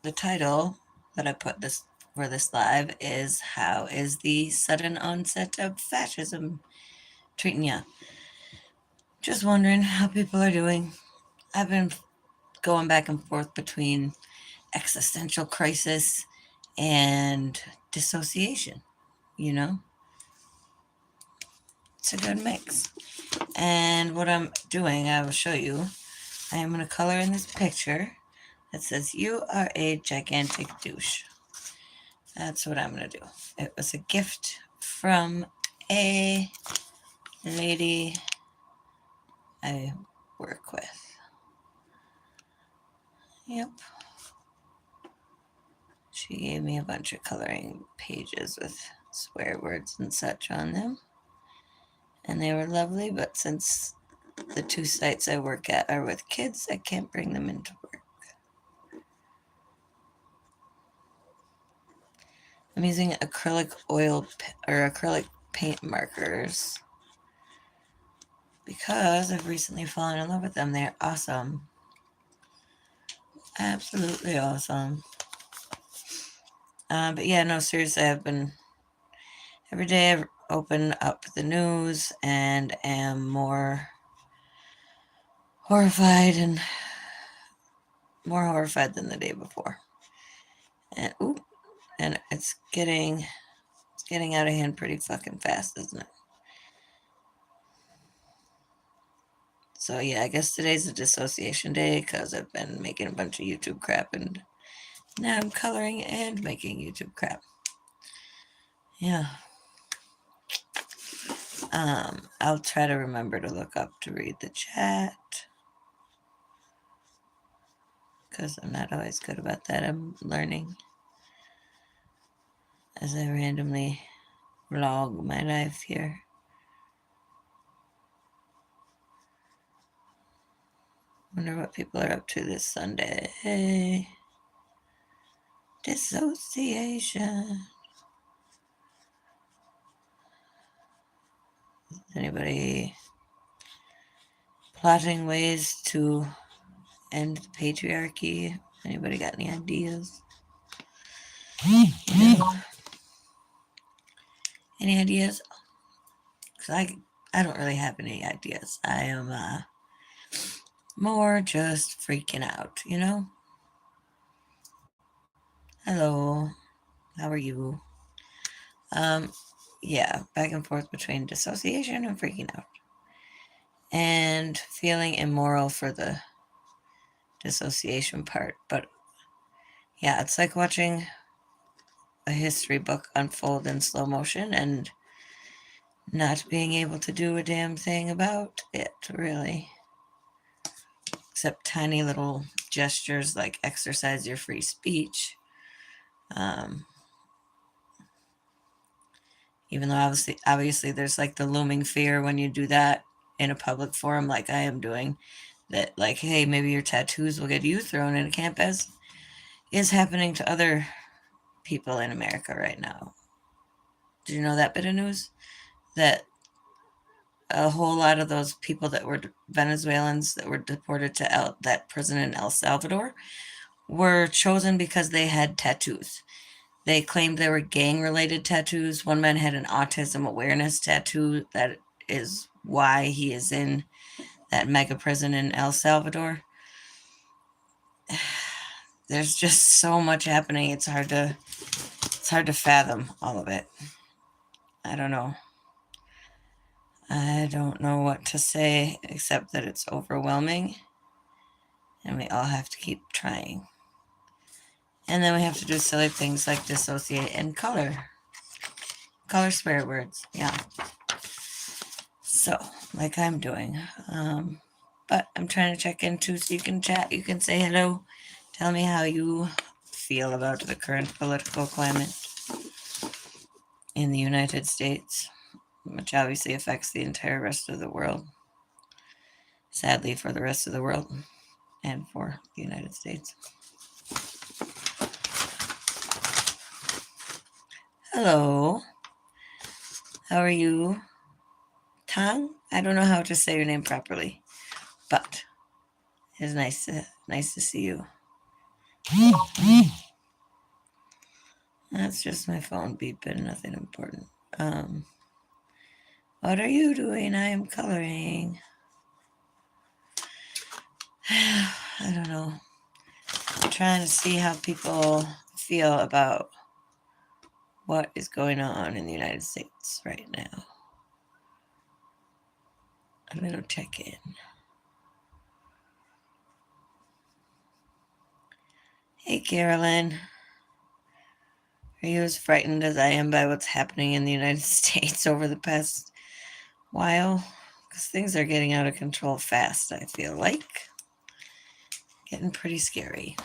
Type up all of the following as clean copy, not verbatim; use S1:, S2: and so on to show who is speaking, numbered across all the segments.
S1: the title that I put this for this live is "How is the sudden onset of fascism treating ya?" Just wondering how people are doing. I've been going back and forth between existential crisis and dissociation, you know? It's a good mix. And what I'm doing, I will show you. I am going to color in this picture that says, "You are a gigantic douche." That's what I'm going to do. It was a gift from a lady I work with. Yep. She gave me a bunch of coloring pages with swear words and such on them. And they were lovely, but since the two sites I work at are with kids, I can't bring them into work. I'm using acrylic oil or acrylic paint markers because I've recently fallen in love with them. They're awesome. Absolutely awesome. But yeah, no, seriously, I've been every day I open up the news and am more horrified than the day before. And it's getting out of hand pretty fucking fast, isn't it? So yeah, I guess today's a dissociation day because I've been making a bunch of YouTube crap and now I'm coloring and making YouTube crap. Yeah. I'll try to remember to look up to read the chat because I'm not always good about that. I'm learning as I randomly vlog my life here. Wonder what people are up to this Sunday. Hey. Dissociation. Anybody plotting ways to end the patriarchy? Anybody got any ideas? No. Any ideas? Because I don't really have any ideas. I am more just freaking out, you know? Hello. How are you? Yeah, back and forth between dissociation and freaking out. And feeling immoral for the dissociation part. But yeah, it's like watching a history book unfold in slow motion and not being able to do a damn thing about it, really. Except tiny little gestures like exercise your free speech. Even though obviously there's like the looming fear when you do that in a public forum like I am doing, that like, hey, maybe your tattoos will get you thrown in a camp, as is happening to other people in America right now. Did you know that bit of news? That a whole lot of those people that were Venezuelans that were deported to that prison in El Salvador were chosen because they had tattoos. They claimed they were gang-related tattoos. One man had an autism awareness tattoo. That is why he is in that mega prison in El Salvador. There's just so much happening. It's hard to fathom all of it. I don't know. I don't know what to say except that it's overwhelming and we all have to keep trying. And then we have to do silly things like dissociate and color. Color swear words, yeah. So, like I'm doing. But I'm trying to check in too so you can chat. You can say hello. Tell me how you feel about the current political climate in the United States, which obviously affects the entire rest of the world. Sadly for the rest of the world and for the United States. Hello. How are you? Tang? I don't know how to say your name properly, but it's nice to see you. That's just my phone beeping, nothing important. What are you doing? I am coloring. I don't know. I'm trying to see how people feel about what is going on in the United States right now. I'm going to check in. Hey, Carolyn. Are you as frightened as I am by what's happening in the United States over the past while? Because things are getting out of control fast, I feel like. Getting pretty scary.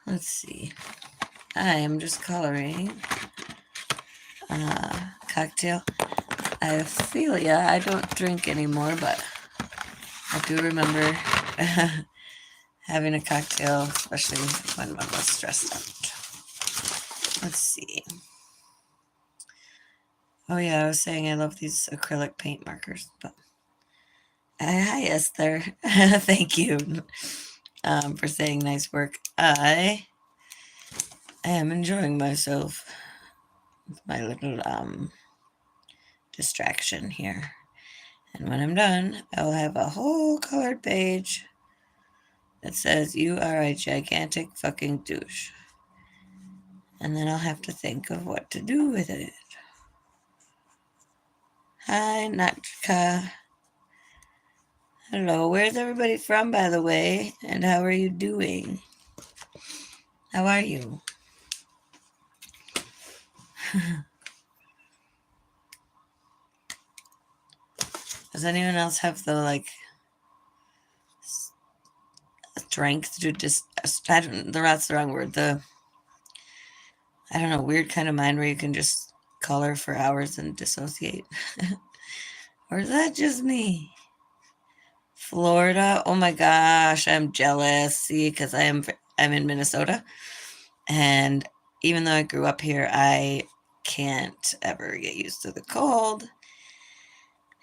S1: Let's see. I am just coloring cocktail. I feel I don't drink anymore, but I do remember having a cocktail, especially when I was stressed out. Let's see. Oh yeah, I was saying I love these acrylic paint markers, but hi Esther. Thank you for saying nice work. I am enjoying myself with my little distraction here. And when I'm done, I'll have a whole colored page that says, "You are a gigantic fucking douche." And then I'll have to think of what to do with it. Hi, Natka. Hello, where's everybody from, by the way? And how are you doing? How are you? Does anyone else have the strength to just, that's the wrong word, I don't know, weird kind of mind where you can just color for hours and dissociate? Or is that just me? Florida? Oh my gosh, I'm jealous. See, because I'm in Minnesota, and even though I grew up here, I can't ever get used to the cold.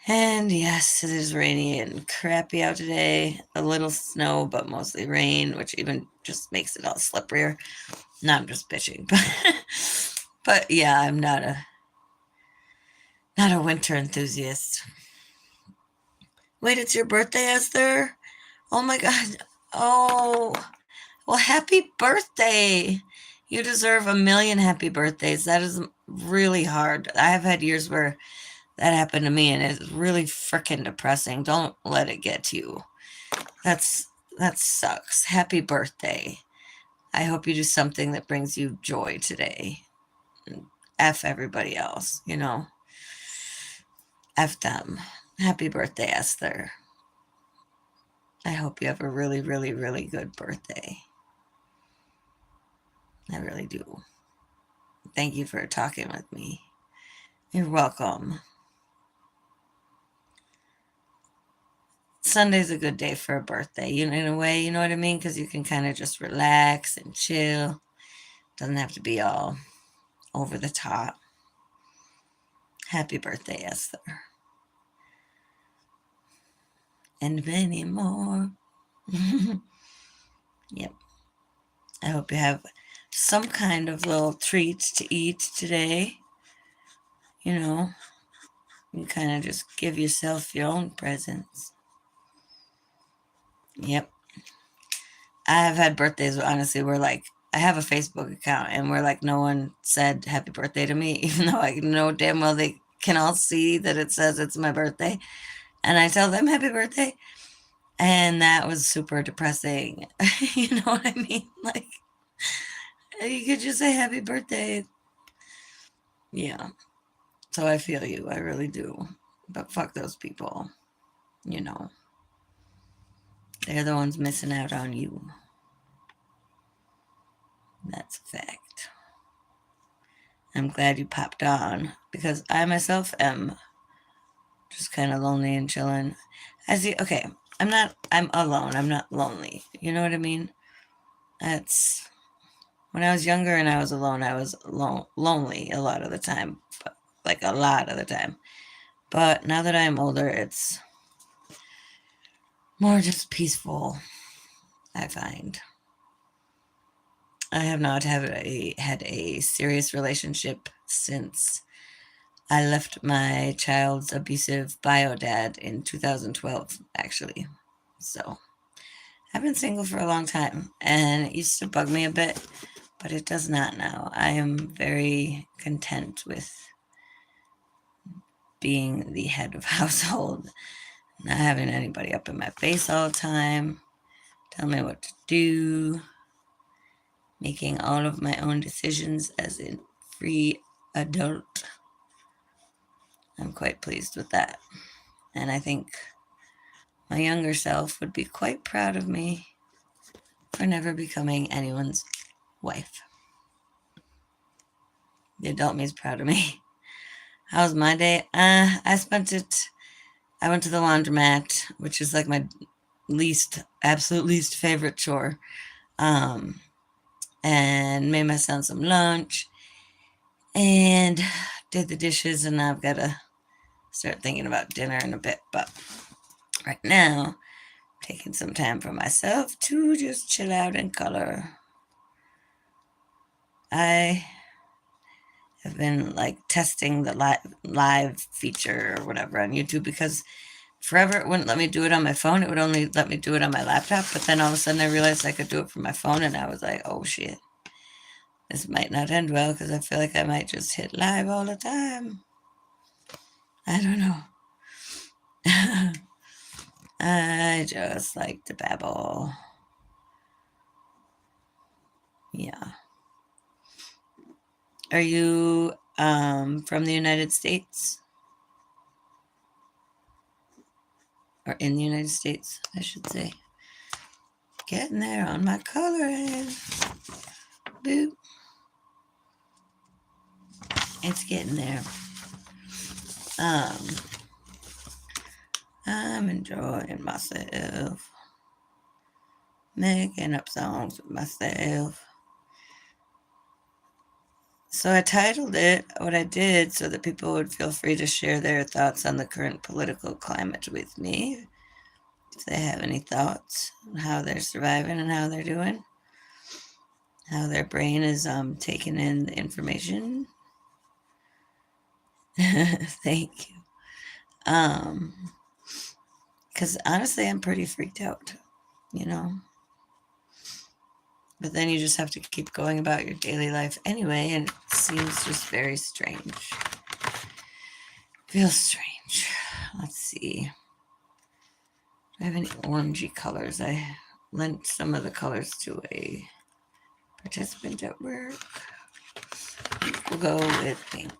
S1: And yes, it is rainy and crappy out today. A little snow, but mostly rain, which even just makes it all slipperier. No, I'm just bitching, but yeah, I'm not a winter enthusiast. Wait, it's your birthday, Esther? Oh my God. Oh, well, happy birthday. You deserve a million happy birthdays. That is really hard. I have had years where that happened to me, and it's really freaking depressing. Don't let it get to you. That sucks. Happy birthday. I hope you do something that brings you joy today. F everybody else, F them. Happy birthday, Esther. I hope you have a really, really, really good birthday. I really do. Thank you for talking with me. You're welcome. Sunday's a good day for a birthday, in a way, you know what I mean? Because you can kind of just relax and chill. Doesn't have to be all over the top. Happy birthday, Esther. And many more. Yep. I hope you have some kind of little treat to eat today. You kind of just give yourself your own presents. Yep. I've had birthdays, honestly, where I have a Facebook account and where no one said happy birthday to me, even though I know damn well they can all see that it says it's my birthday. And I tell them happy birthday. And that was super depressing. You know what I mean? You could just say happy birthday. Yeah. So I feel you. I really do. But fuck those people. They're the ones missing out on you. That's a fact. I'm glad you popped on because I myself am just kind of lonely and chilling. Okay, I'm alone. I'm not lonely. You know what I mean? That's when I was younger and I was alone, I was lonely a lot of the time, but a lot of the time. But now that I'm older, it's more just peaceful, I find. I have not had a serious relationship since I left my child's abusive bio dad in 2012, actually. So I've been single for a long time, and it used to bug me a bit, but it does not now. I am very content with being the head of household, not having anybody up in my face all the time, tell me what to do, making all of my own decisions as a free adult. I'm quite pleased with that. And I think my younger self would be quite proud of me for never becoming anyone's wife. The adult me is proud of me. How was my day? I spent it. I went to the laundromat, which is like my absolute least favorite chore, um, and made my son some lunch and did the dishes. And now I've got to start thinking about dinner in a bit. But right now, taking some time for myself to just chill out and color. I have been like testing the live feature or whatever on YouTube because forever it wouldn't let me do it on my phone. It would only let me do it on my laptop. But then all of a sudden I realized I could do it from my phone, and I was like, oh shit, this might not end well because I feel like I might just hit live all the time. I don't know. I just like to babble. Yeah. Are you from the United States? Or in the United States, I should say. Getting there on my coloring. Boop. It's getting there. I'm enjoying myself. Making up songs with myself. So I titled it what I did so that people would feel free to share their thoughts on the current political climate with me. If they have any thoughts on how they're surviving and how they're doing, how their brain is taking in the information. Thank you. Because honestly, I'm pretty freaked out, you know. But then you just have to keep going about your daily life anyway, and it seems just very strange. Feels strange. Let's see. Do I have any orangey colors? I lent some of the colors to a participant at work. We'll go with pink.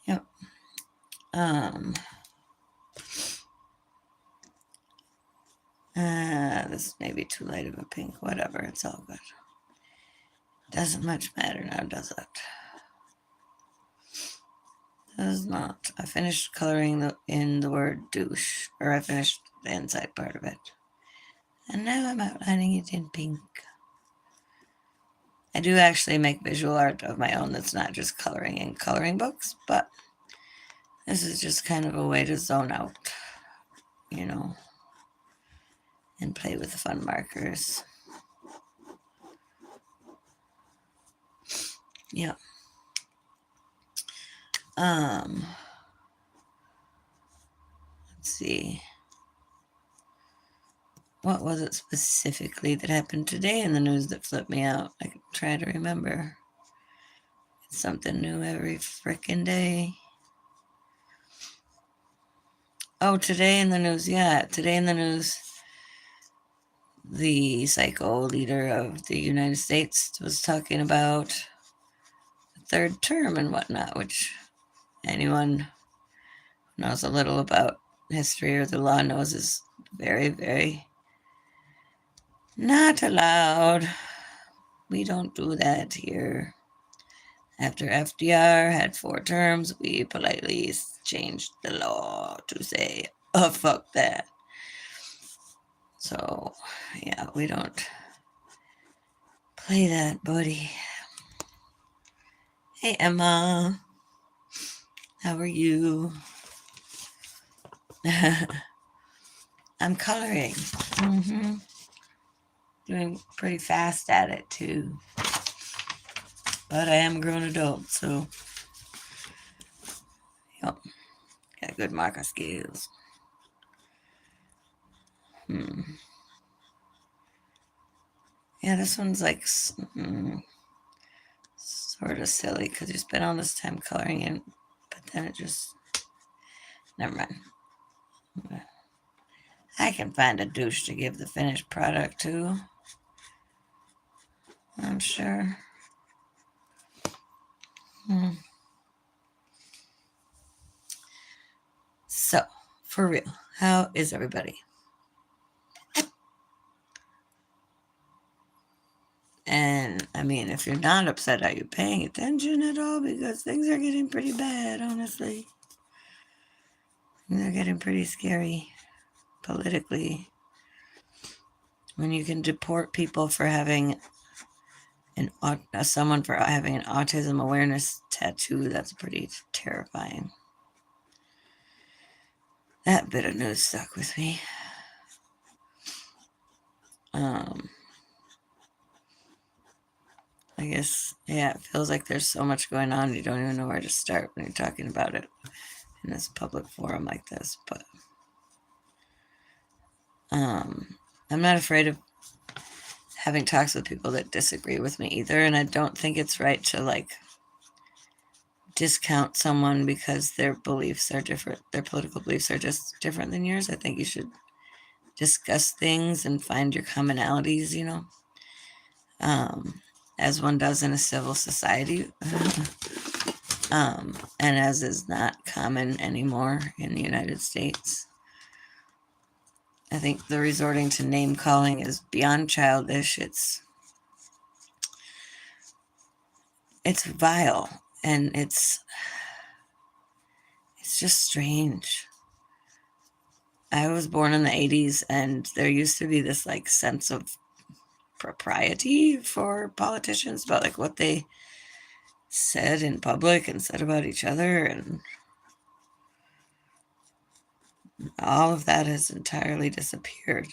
S1: Yep. This may be too light of a pink. Whatever, it's all good. Doesn't much matter now, does it? Does not. I finished coloring in the word douche, or I finished the inside part of it. And now I'm outlining it in pink. I do actually make visual art of my own that's not just coloring in coloring books, but this is just kind of a way to zone out, you know, and play with fun markers. Yeah. Let's see. What was it specifically that happened today in the news that flipped me out? I could try to remember. It's something new every frickin' day. Oh, today in the news, yeah. Today in the news, the psycho leader of the United States was talking about the third term and whatnot, which anyone who knows a little about history or the law knows is very, very not allowed. We don't do that here. After FDR had 4 terms, we politely changed the law to say, oh, fuck that. So, yeah, we don't play that, buddy. Hey, Emma. How are you? I'm coloring. doing pretty fast at it too. But I am a grown adult, so yep, got good marker skills. Yeah, this one's like sort of silly because you spent all this time coloring it, but then it just, never mind. I can find a douche to give the finished product to, I'm sure. So, for real, how is everybody? And I mean, if you're not upset, are you paying attention at all? Because things are getting pretty bad, honestly. They're getting pretty scary politically. When you can deport people for having someone for having an autism awareness tattoo, that's pretty terrifying. That bit of news stuck with me. I guess, yeah, it feels like there's so much going on, you don't even know where to start when you're talking about it in this public forum like this. But I'm not afraid of having talks with people that disagree with me either, and I don't think it's right to like discount someone because their beliefs are different, their political beliefs are just different than yours. I think you should discuss things and find your commonalities, as one does in a civil society, and as is not common anymore in the United States. I think the resorting to name calling is beyond childish. It's vile, and it's just strange. I was born in the 80s, and there used to be this like sense of propriety for politicians about like what they said in public and said about each other, and all of that has entirely disappeared.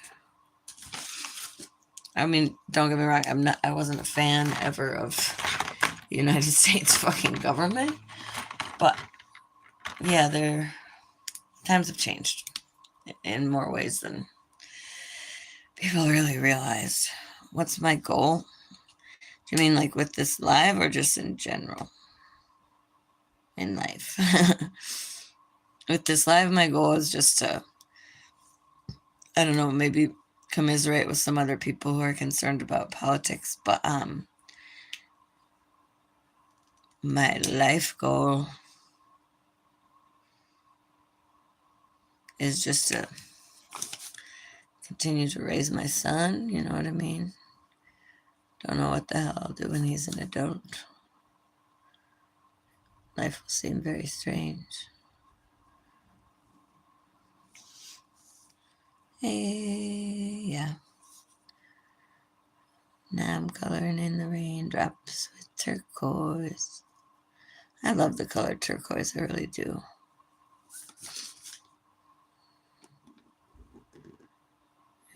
S1: I mean, don't get me wrong, I wasn't a fan ever of the United States fucking government, but yeah, times have changed in more ways than people really realized. What's my goal? Do you mean like with this live or just in general? In life. With this live, my goal is just to, I don't know, maybe commiserate with some other people who are concerned about politics. But my life goal is just to continue to raise my son, you know what I mean? Don't know what the hell I'll do when he's an adult. Life will seem very strange. Hey, yeah. Now I'm coloring in the raindrops with turquoise. I love the color turquoise, I really do.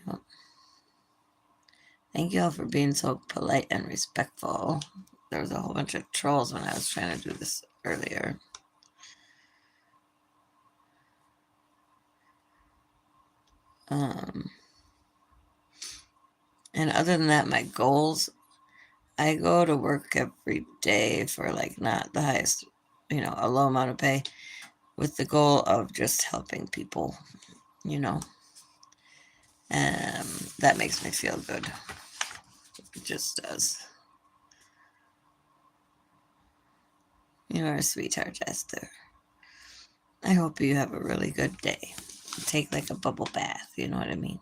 S1: Yep. Thank you all for being so polite and respectful. There was a whole bunch of trolls when I was trying to do this earlier. And other than that, my goals, I go to work every day for like not the highest, a low amount of pay with the goal of just helping people, that makes me feel good. It just does. You are a sweetheart, Esther. I hope you have a really good day. Take like a bubble bath, you know what I mean?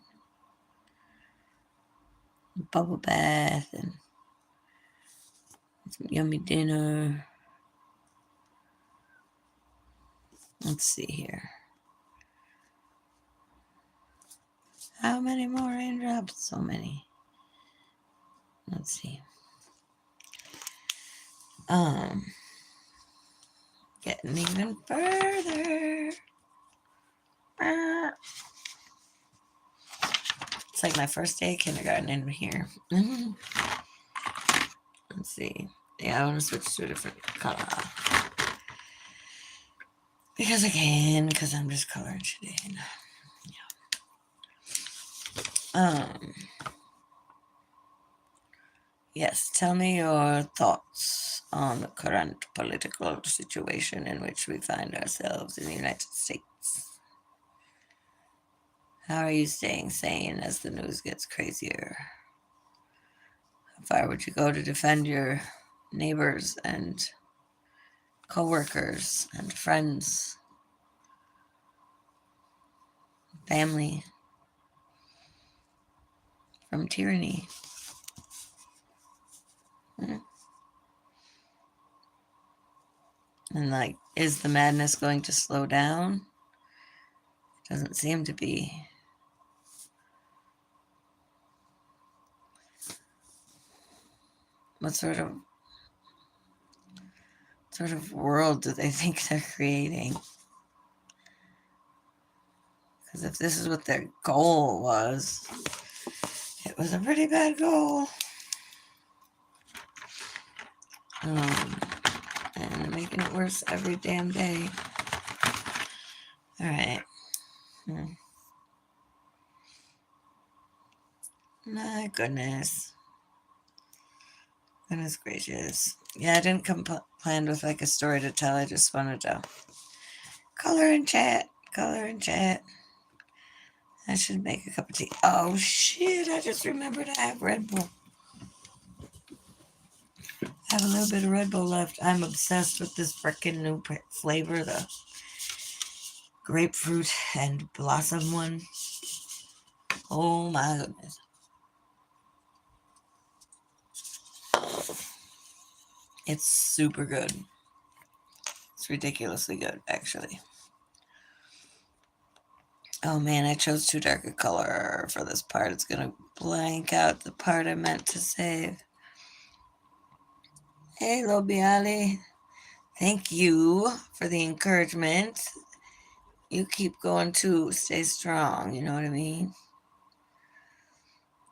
S1: Bubble bath and some yummy dinner. Let's see here. How many more raindrops? So many. Let's see. Getting even further. So like my first day of kindergarten in here. Let's see. Yeah, I want to switch to a different color. Because I can, because I'm just coloring today. Yeah. Yes, tell me your thoughts on the current political situation in which we find ourselves in the United States. How are you staying sane as the news gets crazier? How far would you go to defend your neighbors and co-workers and friends, family from tyranny? And like, is the madness going to slow down? It doesn't seem to be. What sort of world do they think they're creating? Because if this is what their goal was, it was a pretty bad goal. And they're making it worse every damn day. All right. My goodness. Goodness gracious. Yeah, I didn't come planned with like a story to tell. I just wanted to color and chat. Color and chat. I should make a cup of tea. Oh shit, I just remembered I have Red Bull. I have a little bit of Red Bull left. I'm obsessed with this freaking new flavor, the grapefruit and blossom one. Oh my goodness. It's super good. It's ridiculously good, actually. Oh man, I chose too dark a color for this part. It's gonna blank out the part I meant to save. Hey, Lobiali. Thank you for the encouragement. You keep going too. Stay strong, you know what I mean?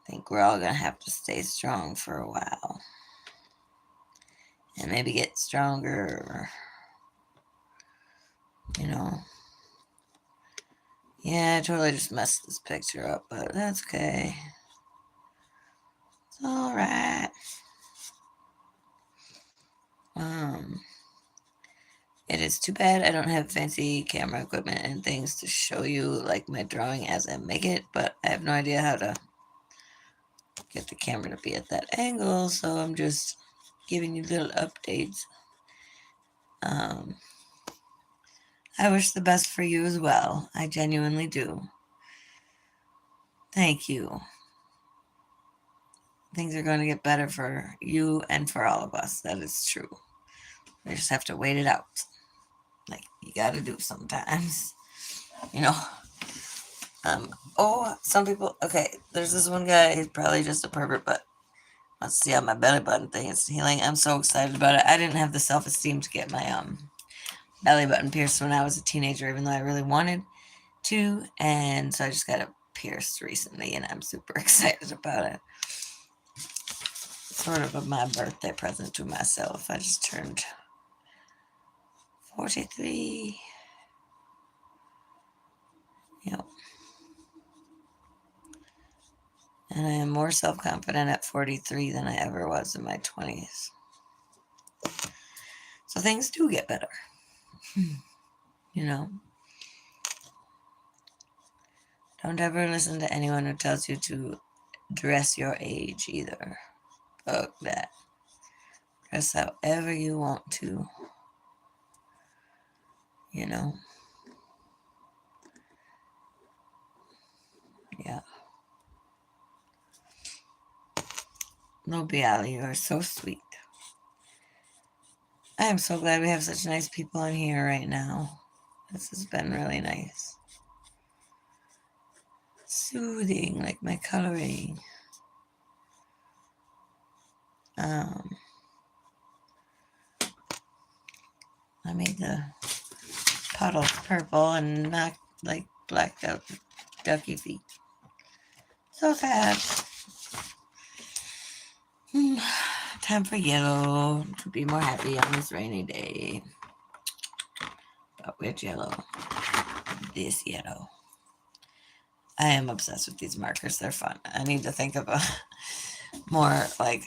S1: I think we're all gonna have to stay strong for a while. And maybe get stronger. You know. Yeah, I totally just messed this picture up, but that's okay. It's alright. It is too bad I don't have fancy camera equipment and things to show you like my drawing as I make it, but I have no idea how to get the camera to be at that angle, so I'm just giving you little updates. I wish the best for you as well. I genuinely do. Thank you. Things are going to get better for you and for all of us. That is true. We just have to wait it out. Like you got to do sometimes. You know. Some people. Okay, there's this one guy. He's probably just a pervert, but let's see how my belly button thing is healing. I'm so excited about it. I didn't have the self-esteem to get my belly button pierced when I was a teenager, even though I really wanted to, and so I just got it pierced recently, and I'm super excited about it. Sort of my birthday present to myself. I just turned 43. Yep. And I am more self-confident at 43 than I ever was in my 20s. So things do get better. You know? Don't ever listen to anyone who tells you to dress your age either. Fuck that. Dress however you want to. You know? Yeah. Lobiali, you are so sweet. I am so glad we have such nice people in here right now. This has been really nice. Soothing, like my coloring. I made the puddles purple and not like blacked out ducky feet. It's So sad. Time for yellow to be more happy on this rainy day. But which yellow? This yellow. I am obsessed with these markers. They're fun. I need to think of a more like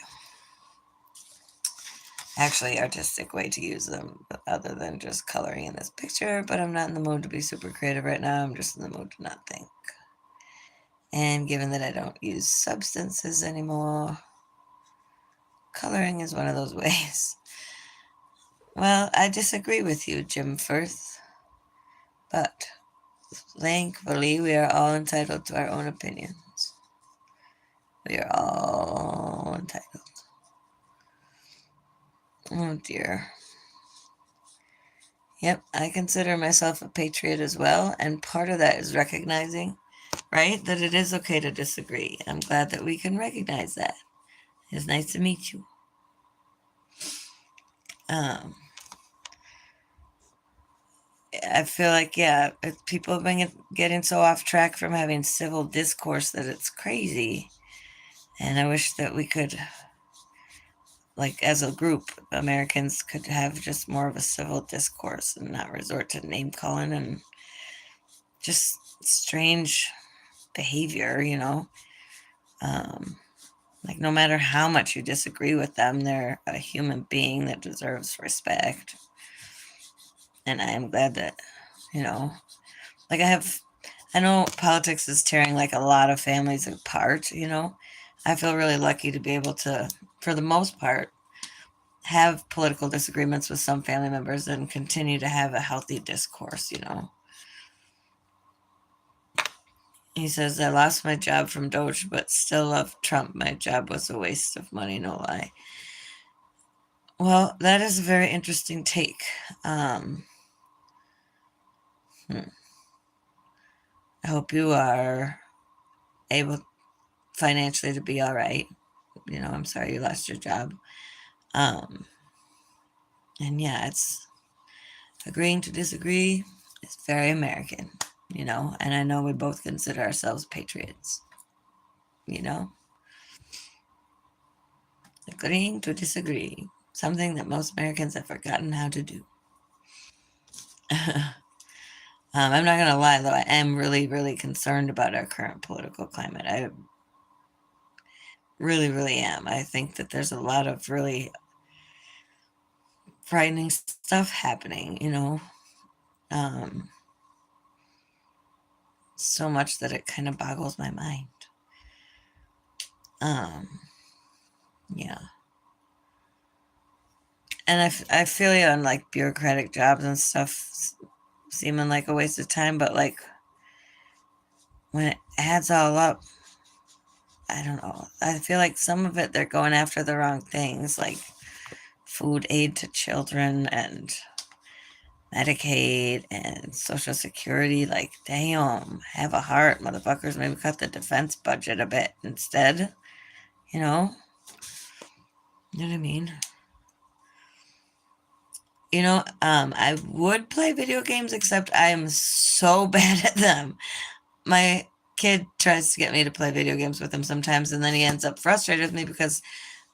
S1: actually artistic way to use them other than just coloring in this picture, but I'm not in the mood to be super creative right now. I'm just in the mood to not think. And given that I don't use substances anymore, coloring is one of those ways. Well, I disagree with you, Jim Firth, but thankfully we are all entitled to our own opinions. We are all entitled. Oh dear. Yep, I consider myself a patriot as well, and part of that is recognizing, right, that it is okay to disagree. I'm glad that we can recognize that. It's nice to meet you. I feel like, yeah, people have been getting so off track from having civil discourse that it's crazy. And I wish that we could, like, as a group, Americans could have just more of a civil discourse and not resort to name calling and just strange behavior, you know. Like, no matter how much you disagree with them, they're a human being that deserves respect. And I am glad that, you know, like I know politics is tearing like a lot of families apart, you know. I feel really lucky to be able to, for the most part, have political disagreements with some family members and continue to have a healthy discourse, you know. He says, I lost my job from Doge, but still love Trump. My job was a waste of money, no lie. Well, that is a very interesting take. I hope you are able financially to be all right. You know, I'm sorry you lost your job. And yeah, it's agreeing to disagree. It's very American, you know, and I know we both consider ourselves patriots, you know. Agreeing to disagree, something that most Americans have forgotten how to do. I'm not going to lie, though, I am really, really concerned about our current political climate. I really, really am. I think that there's a lot of really frightening stuff happening, you know. Um, so much that it kind of boggles my mind. Um, yeah. And I feel you on like bureaucratic jobs and stuff seeming like a waste of time, but like when it adds all up, I don't know. I feel like some of it they're going after the wrong things, like food aid to children and Medicaid and Social Security. Like, damn, have a heart, motherfuckers. Maybe cut the defense budget a bit instead. You know? You know what I mean? You know, I would play video games, except I am so bad at them. My kid tries to get me to play video games with him sometimes, and then he ends up frustrated with me because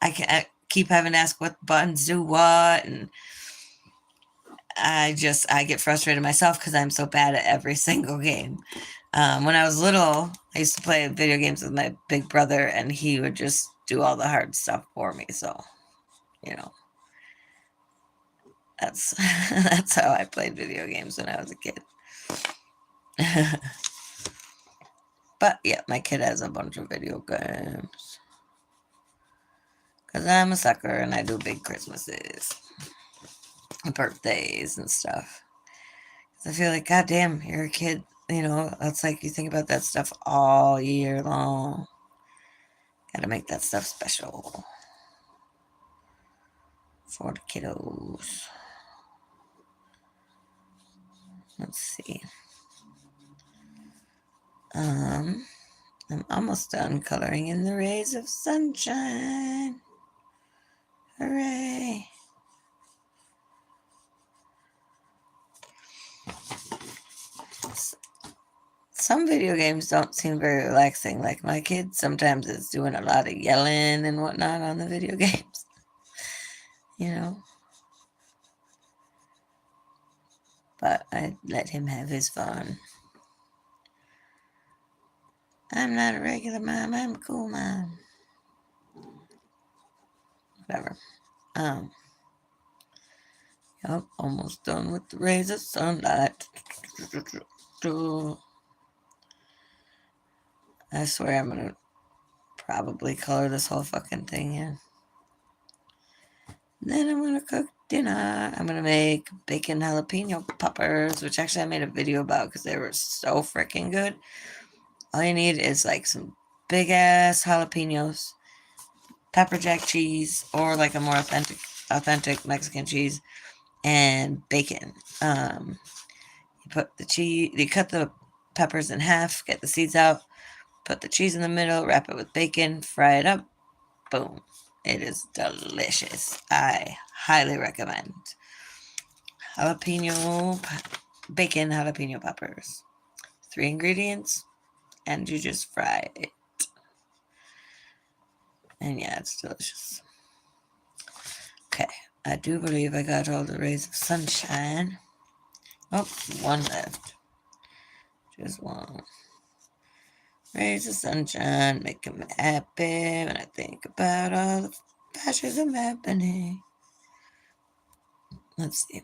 S1: I keep having to ask what buttons do what, and I get frustrated myself because I'm so bad at every single game. When I was little, I used to play video games with my big brother, and he would just do all the hard stuff for me. So, you know, that's that's how I played video games when I was a kid. But yeah, my kid has a bunch of video games because I'm a sucker and I do big Christmases, and birthdays, and stuff. I feel like, goddamn, you're a kid. You know, it's like you think about that stuff all year long. Gotta make that stuff special for the kiddos. Let's see. I'm almost done coloring in the rays of sunshine. Hooray. some video games don't seem very relaxing. Like my kid sometimes is doing a lot of yelling and whatnot on the video games. You know, but I let him have his fun. I'm not a regular mom, I'm a cool mom. Whatever. Um, yep, almost done with the rays of sunlight. I swear I'm gonna probably color this whole fucking thing in. Then I'm gonna cook dinner. I'm gonna make bacon jalapeno poppers, which actually I made a video about because they were so freaking good. All you need is like some big ass jalapenos, pepper jack cheese, or like a more authentic Mexican cheese, and bacon. You put the cheese, you cut the peppers in half, get the seeds out, put the cheese in the middle, wrap it with bacon, fry it up. Boom. It is delicious. I highly recommend. Jalapeno, bacon jalapeno peppers. 3 ingredients, and you just fry it. And yeah, it's delicious. Okay, I do believe I got all the rays of sunshine. Oh, one left. Just one. Rays of sunshine, making me happy when I think about all the fascism happening. Let's see.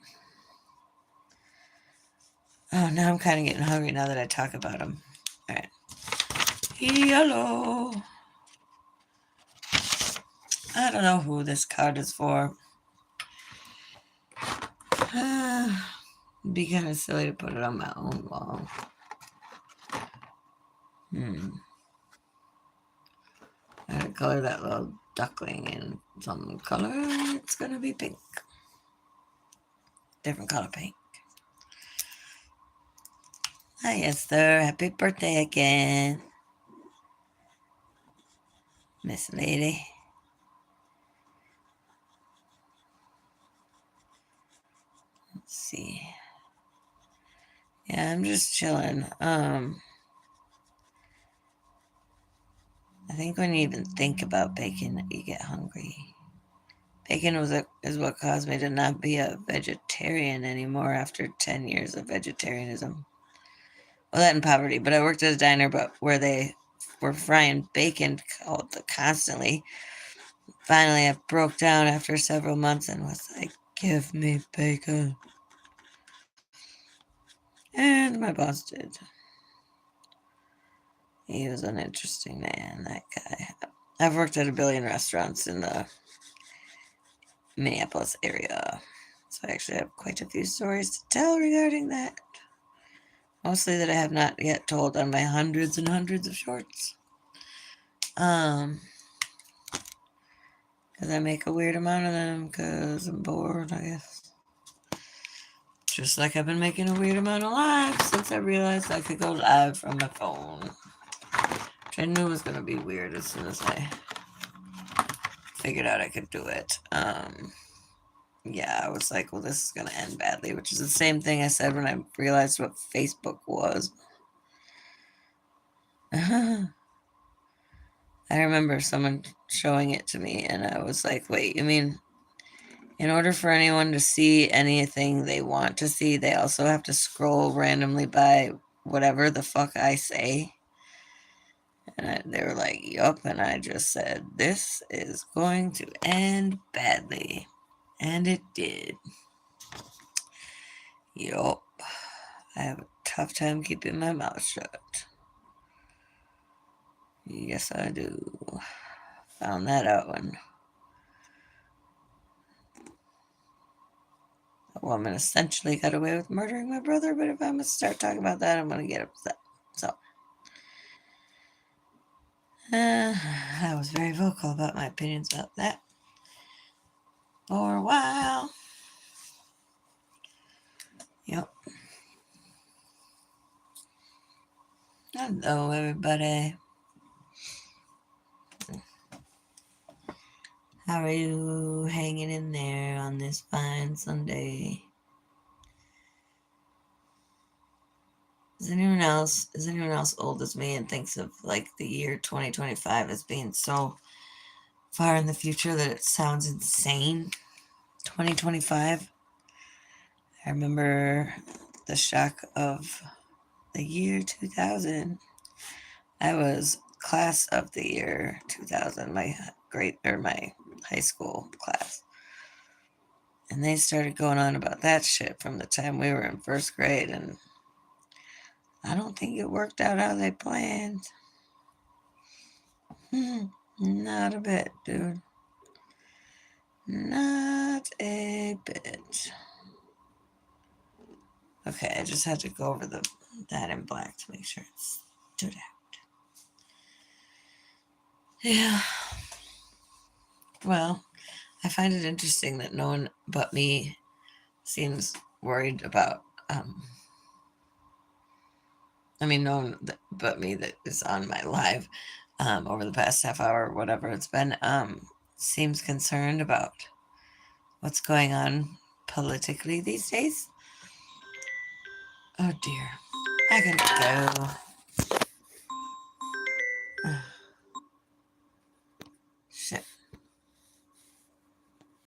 S1: Oh, now I'm kind of getting hungry now that I talk about them. All right. Hello. I don't know who this card is for. It'd be kind of silly to put it on my own wall. I gotta color that little duckling in some color. It's gonna be pink. Different color pink. Hi, Esther. Happy birthday again. Miss Lady. Let's see. Yeah, I'm just chilling. I think when you even think about bacon, you get hungry. Bacon is what caused me to not be a vegetarian anymore after 10 years of vegetarianism. Well, that and poverty, but I worked at a diner where they were frying bacon constantly. Finally, I broke down after several months and was like, give me bacon. And my boss did. He was an interesting man, that guy. I've worked at a billion restaurants in the Minneapolis area, so I actually have quite a few stories to tell regarding that. Mostly that I have not yet told on my hundreds and hundreds of shorts. Because I make a weird amount of them because I'm bored, I guess. Just like I've been making a weird amount of lives since I realized I could go live from my phone. Which I knew was going to be weird as soon as I figured out I could do it. Yeah, I was like, well, this is going to end badly, which is the same thing I said when I realized what Facebook was. I remember someone showing it to me, and I was like, wait, you mean in order for anyone to see anything they want to see, they also have to scroll randomly by whatever the fuck I say? And they were like, yup, and I just said, this is going to end badly. And it did. Yup. I have a tough time keeping my mouth shut. Yes, I do. Found that out when a woman essentially got away with murdering my brother, but if I'm going to start talking about that, I'm going to get upset. So, I was very vocal about my opinions about that for a while. Yep. Hello, everybody. How are you hanging in there on this fine Sunday? Is anyone else old as me and thinks of like the year 2025 as being so far in the future that it sounds insane? 2025. I remember the shock of the year 2000. I was class of the year 2000, my high school class. And they started going on about that shit from the time we were in first grade, and I don't think it worked out how they planned. Not a bit, dude. Not a bit. Okay, I just had to go over that in black to make sure it stood out. Yeah. Well, I find it interesting that no one but me seems worried about. No one but me that is on my live over the past half hour or whatever it's been seems concerned about what's going on politically these days. Oh dear, I gotta go.